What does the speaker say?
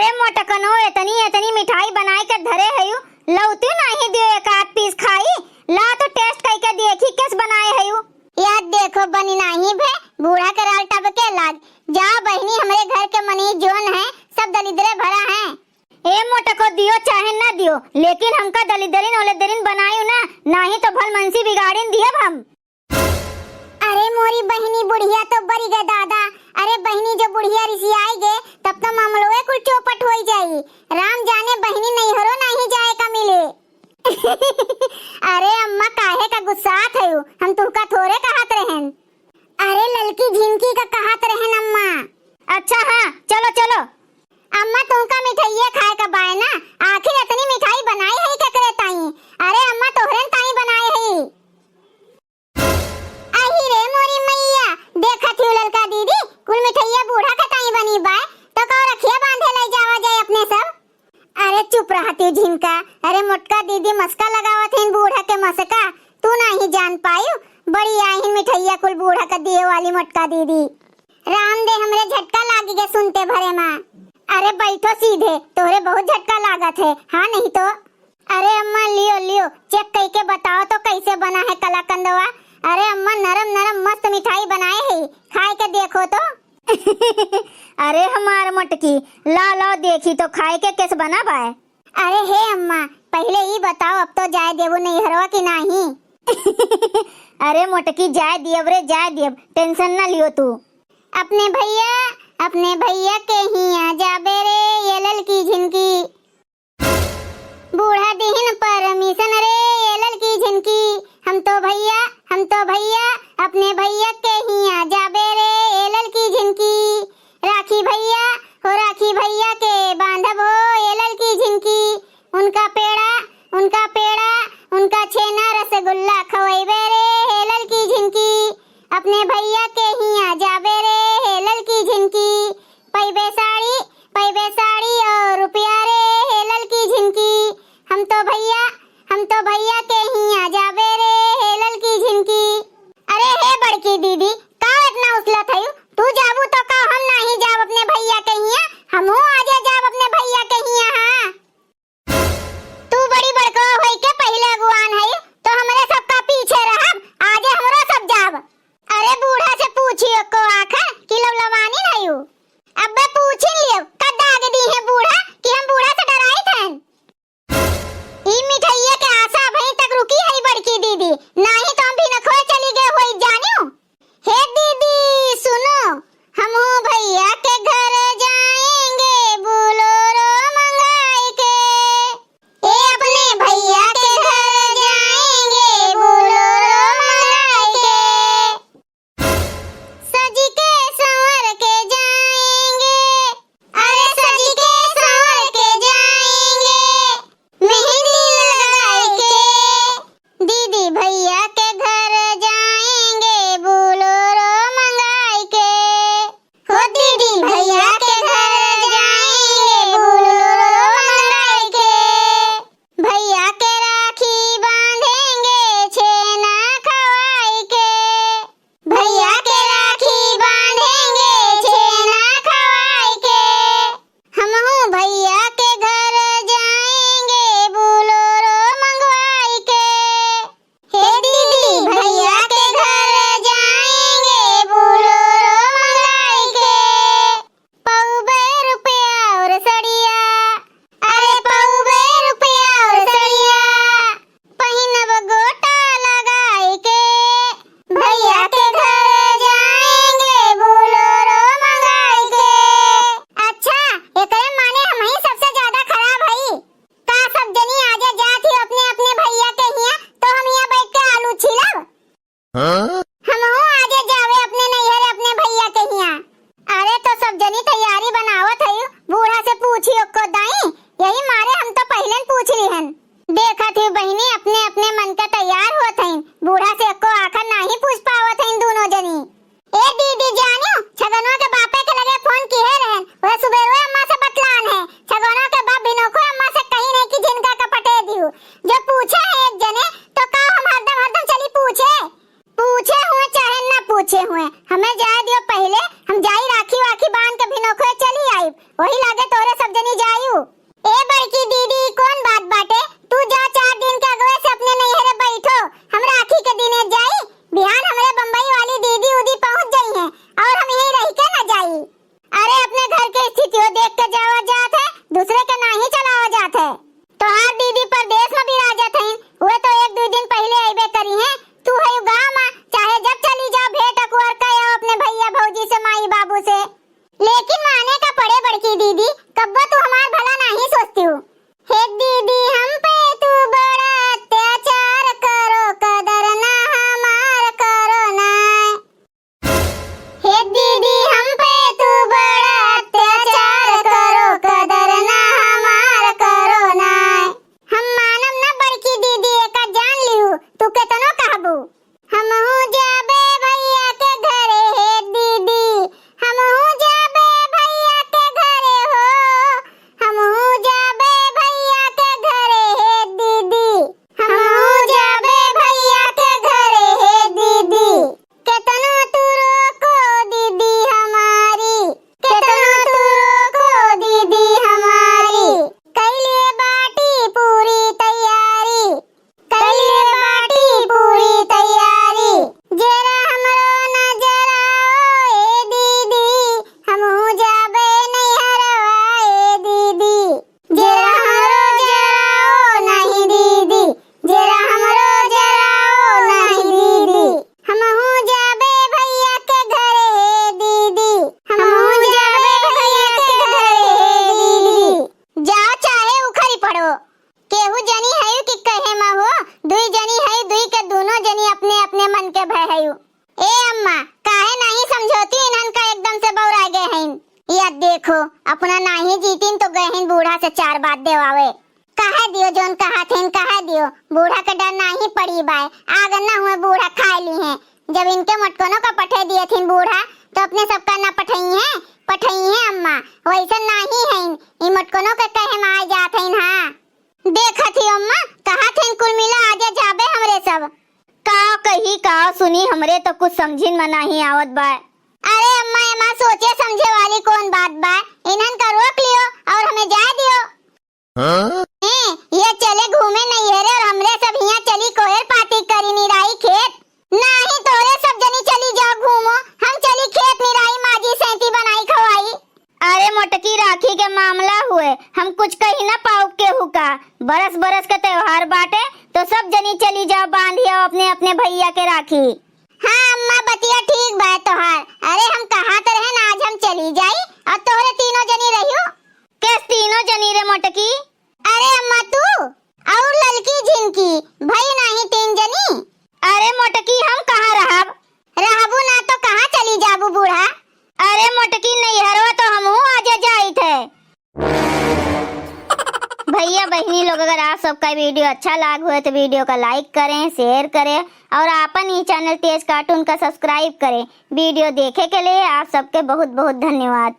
अरे मोटकनो इतनी इतनी मिठाई बनाई कर धरे हयू लौती नहीं दियो एक आध पीस खाई ला तो टेस्ट करके देखी किस बनाए हयू। यार देखो बनी नहीं भे बूढ़ा कराल टब के लाग जा बहनी हमरे घर के मनी जोन है सब दलिद्रे भरा है। ए मोटको दियो चाहे ना दियो लेकिन हमका दलिद्रीन ओलेदरीन बनायू ना नहीं तो भल मनसी बिगाड़ीन दियब हम। अरे मोरी बहनी बुढ़िया तो बरी गे दादा। अरे बहनी जो बुढ़िया रिसी आई गे तब तो मामलोए कुल चौपट हो जाई। राम जाने बहनी नहीं हरो नहीं जाए का मिले। अरे अम्मा काहे का गुस्सात है हम तुमका थोड़े कहत रहन। अरे ललकी झिनकी का कहत रहन अम्मा। अच्छा हाँ चलो चलो अम्मा तुमका मिठाइया खाए का बाय ना आखिर इतनी मिठाई बनाई है ककरे ताई। अरे अम्मा तोहरन ताई बनाए है। आई रे मोरी मैया देखा थी ललका दीदी कुल मिठाइया बूढ़ा का ताई बनी बाय तो कौ रखिया बांधे ले जावा जाए अपने सब। अरे चुप रहती झिनका। अरे मोटका दीदी मस्का लगावत है बूढ़ा के मस्का तू नहीं जान पायू बड़ी आई मिठाइया कुल बूढ़ा का दिए वाली मोटका दीदी। राम दे हमरे झटका लागी गे सुनते भरे माँ। अरे बैठो सीधे तोरे बहुत झटका लागत है हाँ नहीं तो। अरे अम्मा लियो लियो चेक करके बताओ तो कैसे बना है कलाकंदवा। अरे अम्मा नरम नरम मस्त मिठाई बनाए है खाए के देखो तो। अरे हमार मटकी ला ला देखी तो खाए के कैसे बना पाए। अरे हे अम्मा पहले ही बताओ अब तो जाए देवो नहीं हरवा की नहीं। अरे मोटकी जाए दियब रे जाए दियब टेंशन ना लियो तू। अपने भैया के हिया जाबे रे ये ललकी झिनकी बूढ़ा दिहिन परमिशन रे ये ललकी झिनकी हम तो भैया अपने भैया के हिया जाबे रे ये ललकी झिनकी राखी भैया के बांधब हो ये ललकी झिनकी उनका पेड़ा उनका छेना रसगुल्ला खवैबे रे ये ललकी झिनकी अपने भैया के हिया जाबे रे ये ललकी झिनकी पैबे साड़ी और रुपया रे ये ललकी झिनकी हम तो भैया के हिया जाबे रे ये ललकी झिनकी। अरे हे बड़की दीदी का इतना उछलत हयू तू जाबू तो का हम नहीं जाब अपने भैया के हिया हमहू आजे जाब अपने भैया के हिया। हां तू बड़ी बड़को होई के पहले अगुवान है तो हमरे सबका पीछे रहब आजे हमरो सब जाब। अरे बूढ़ा से पूछियो को आखा कि लवलवानी हयू अबे पूछिन लियो कद आगे दी है बूढ़ा कि हम बूढ़ा से डराई थन। ई मिठाइया के आशा भई तक रुकी है बड़की दीदी नहीं तो हम भी न खोए चली गए होई जानियो। हे दीदी सुनो हम भैया के घर जाएंगे बोलोरो मंगाई के। ए अपने भैया के घर जाएंगे बोलोरो मंगाई के सज के संवर के जाएंगे। अरे सज के संवर के जाएंगे मेहंदी लगाए के दीदी भैया के घर जाएंगे बोलोरो मंगाई के। हो दीदी भैया के घर जाएंगे बोलोरो मंगाई के भैया के राखी बांधेंगे छेना खवाई के भैया के राखी बांधेंगे छेना खवाई के हमहू भैया के घर जाएंगे बोलोरो मंगवाई के। हे दीदी भैया के घर जाएंगे बोलोरो मंगवाई के पौबे रुपया और सड़िया। अरे पौबे रुपया और सड़िया पहिनब गोटा लगाई के भैया के घर जाएंगे बोलोरो मंगाई के। अच्छा एकरे माने हम ही सबसे ज्यादा खराब हई का सब जनी आजे जात ही अपने अपने भैया के हिया तो हम यहाँ बैठ के आलू छिलब। हमहू आजे जावे अपने नैहर अपने भैया के हिया। अरे तो सब जनी तैयारी बनावत हई बूढ़ा से पूछियो को दाई यही मारे हम तो पहले पूछ लिहन। देखा थी बहनी अपने अपने मन का तैयार होत हई बूढ़ा से को आखिर नहीं पूछ पावत हई दोनों जनी। ए दीदी जानियो छगनवा के बापे के लगे फोन किए रहन वह सुबेरो अम्मा से बतलान है छगनवा के बाप बिनोखो अम्मा से कहीं नहीं कि जिनका कपटे दियो जो पूछे है एक जने तो का हम हरदम चली पूछे हुए चाहे न पूछे हुए हमें जाए दियो पहले हम जाई राखी वाखी बांध के बिनोखो चली आई वही लागे तोरे सब सब जनी जायू। ए बड़की दीदी कौन बात बाटे, तू जा 4 दिन के अगवे से अपने नैहरे बैठो, हम राखी के दिने जाई। बिहान हमरे बम्बई वाली दीदी उदी पहुंच गई हैं और हम यहीं रह के न जाई। अरे अपने घर के स्थितियों देख के जावा जात है, दूसरे के नहीं चलावा जात है। तो हर दीदी परदेश में भी राजत हैं, वे तो 1-2 दिन पहले आइबे करी हैं। तू है गांव में, चाहे जब चली जाओ भेंट अकुर कयो अपने भैया भौजी से, माई बाबू से। लेकिन माने का पड़े बड़की दीदी, कब्बो तू हमार भला नहीं सोचती हूँ। हे दीदी हम पे तू बड़ा अत्याचार करो, कदर ना हमार करो ना। हे दीदी हम पे तू बड़ा अत्याचार करो, कदर ना हमार करो ना। हम मानम ना बड़की दीदी एका जान लिहू, तू केतनो कहबू। हम हूँ जाबे भैया के घरे हे दीदी, हम हूँ जाबे भैया के घरे हो, हम हूँ जाबे भैया के घरे हे दीदी, हम हूँ जाबे भैया के घरे हे दीदी। केतनो तू रोको दीदी हमारी, केतनो तू रोको दीदी हमारी। कैले बाटी पूरी तैयारी, कैले बाटी पूरी तैयारी। जरा हमरो नजर आओ ए दीदी, हम हूँ जाबे नैहरवा ए दीदी। जरा हमरो जराओ नहीं दीदी, जरा हमरो जराओ नहीं दीदी। हम हूँ जाबे भैया के घरे हे दीदी, हम हूँ जाबे भैया के घरे हे दीदी। जाओ चाहे उखरी पड़ो, केहू जनी है कि कहे मा हो, दुई जनी है, दुई के दोनों जनी अपने अपने मन के भय है। ए अम्मा काहे नहीं समझोती, इन्हन का एकदम से बौरा गए हैं। या देखो अपना नहीं जीतीन तो गए हैं बूढ़ा से 4 बात देवावे। काहे दियो जोन कहा थे काहे दियो, बूढ़ा का डर नहीं पड़ी बाय, आग ना हुए बूढ़ा खा ली हैं। जब इनके मटकोनों का पठे दिए थे बूढ़ा तो अपने सबका ना पठई है अम्मा, वैसा नहीं है। इन मटकोनों के कहे में आ जात हैं। हाँ देखा थी अम्मा, कहा थे कुल मिला आजा जाबे हमरे सब। का कही का सुनी, हमरे तो कुछ समझिन में नहीं आवत बा। अरे अम्मा एमा सोचे समझे वाली कौन बात बा, इन्हन का रोक लियो और हमें जा दियो। हाँ? ये चले घूमे नैहरे और हमरे सब यहाँ चली कोयर पाती करी निराई खेत। नहीं तोरे सब जनी चली जाओ घूमो, हम चली खेत निराई माजी सैती बनाई खवाई। अरे मोटकी राखी के मामला हुए, हम कुछ कही ना पाओ केहू का। बरस बरस के त्योहार बाटे तो सब जनी चली जाओ बांधियो अपने अपने भैया के राखी। हाँ अम्मा बतिया ठीक बा तोहार। अरे हम कहा तो रहे ना आज हम चली जाई और तोहरे तीनों जनी रहियो। किस तीनों जनी रे मोटकी? अरे अम्मा तू और ललकी झिनकी भाई नहीं 3 जनी। अरे मोटकी हम कहाँ रहबू ना तो कहाँ चली जाबू बूढ़ा। अरे मोटकी नैहरवा तो हमहू आजा जाई थे। भैया बहनी लोग अगर आप सबका वीडियो अच्छा लग हुए तो वीडियो का लाइक करें, शेयर करें और अपन ही चैनल तेज कार्टून का सब्सक्राइब करें। वीडियो देखे के लिए आप सबके बहुत बहुत धन्यवाद।